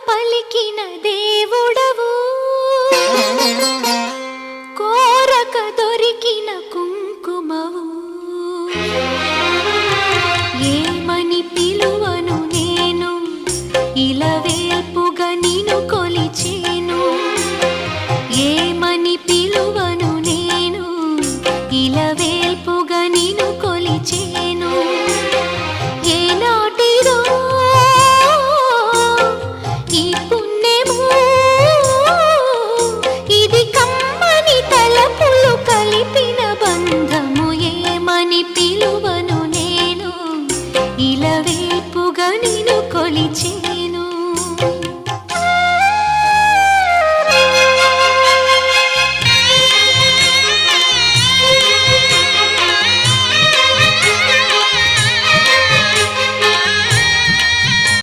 పలికిన దేవుడవు, కోరక దొరికిన కుంకుమవు. ఏమని పిలువను నేను, ఇలవేల్పుగా నిన్ను కొలిచేను. ఏమని పిలువను నేను, ఇలవేల్పుగా నిన్ను కొలిచేను. ఏనాటిదో ఈ పుణ్యము, ఇది కమ్మని తలపులు కలిపిన బంధము. ఏమని పిలువను నేను, ఇలవేల్పుగా నిన్ను కొలిచేను.